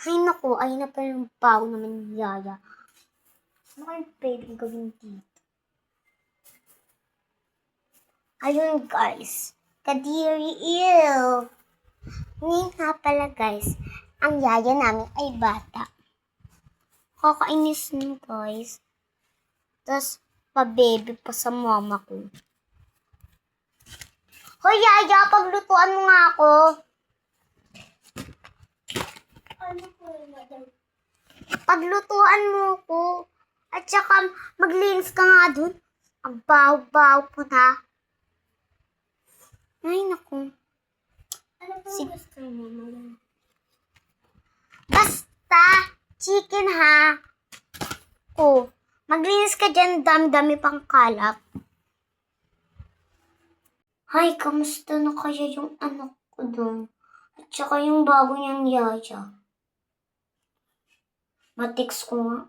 Ay naku, ay na pala yung pao naman ni Yaya. Ano kayong pwedeng gawin dito? Ayun guys, Kadiri Ew. Ngayon nga pala guys, ang yaya namin ay bata. Kakainis nun guys. Tapos, pa-baby pa sa mama ko. Hoy yaya, paglutuan mo nga ako. Ano po madam? Paglutuan mo ko. At saka maglinis ka nga dun. Ang baho-baho po na. Ay naku. Ano po gusto mo madam? Basta, chicken ha. Oh, maglinis ka dyan, dami-dami pang kalat. Hay, kamusta na kaya yung anak ko doon? At saka yung bago niyang yaya. Matix ko nga.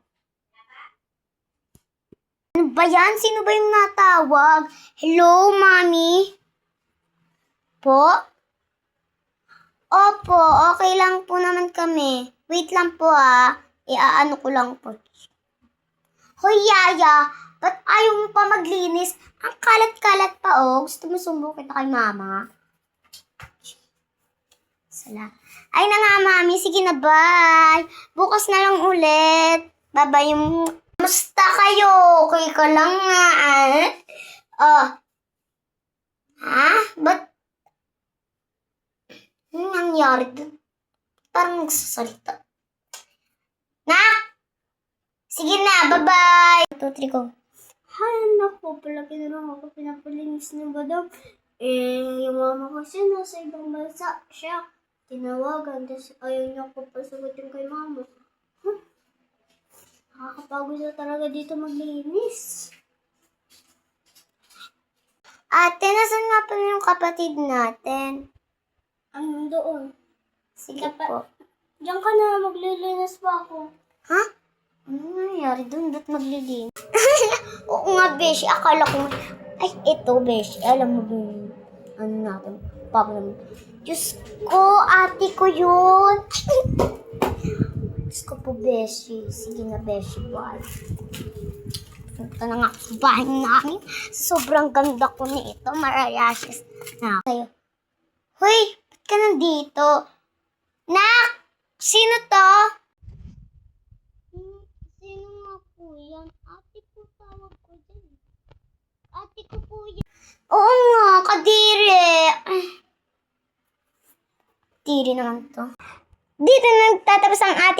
Ano ba yan? Sino ba yung natawag? Hello, Mami? Po? Opo, okay lang po naman kami. Wait lang po iaano ko lang po. Hoy, Yaya, ba't ayaw mo pa maglinis? Ang kalat-kalat pa Gusto mo sumbong kita kay Mama? Sala. Ay na nga, Mami. Sige na, bye. Bukas na lang ulit. Bye-bye yung... Musta kayo? Okay ka lang nga, Ba't? Anong nangyari dun? Parang nagsasalita. Nak! Sige na, bye-bye! 2, 3, go. Hay, naku, palagi na lang ako pinapalinis ng badam. Yung mama kasi nasa ibang bansa siya. Tinawagan, tapos ayaw niya ako pasagutin kay mama. Nakakapagod na talaga dito maglinis. Ate, nasan nga pala yung kapatid natin? Ano doon? Sige po. Diyan ka na, maglilinis pa ako. Ha? Ano nangyari doon? Ba't maglilinis? Oo nga, Beshi. Akala ko, ay, ito, Beshi. Alam mo doon, ano natin, papa naman. Diyos ko, ate ko yun. Diyos ko po, Beshi. Sige na, Beshi, bye. Punta na nga sa bahay namin. Sobrang ganda ko nito. Marayashes na kayo. Hoy, ba't ka nandito? Nak! Sino to? Sino nga po yan? Ate ko tawag ko dyan. Ate ko po yan. Oo nga, Kadiri. Kadiri naman to. Dito nagtatapos ang ating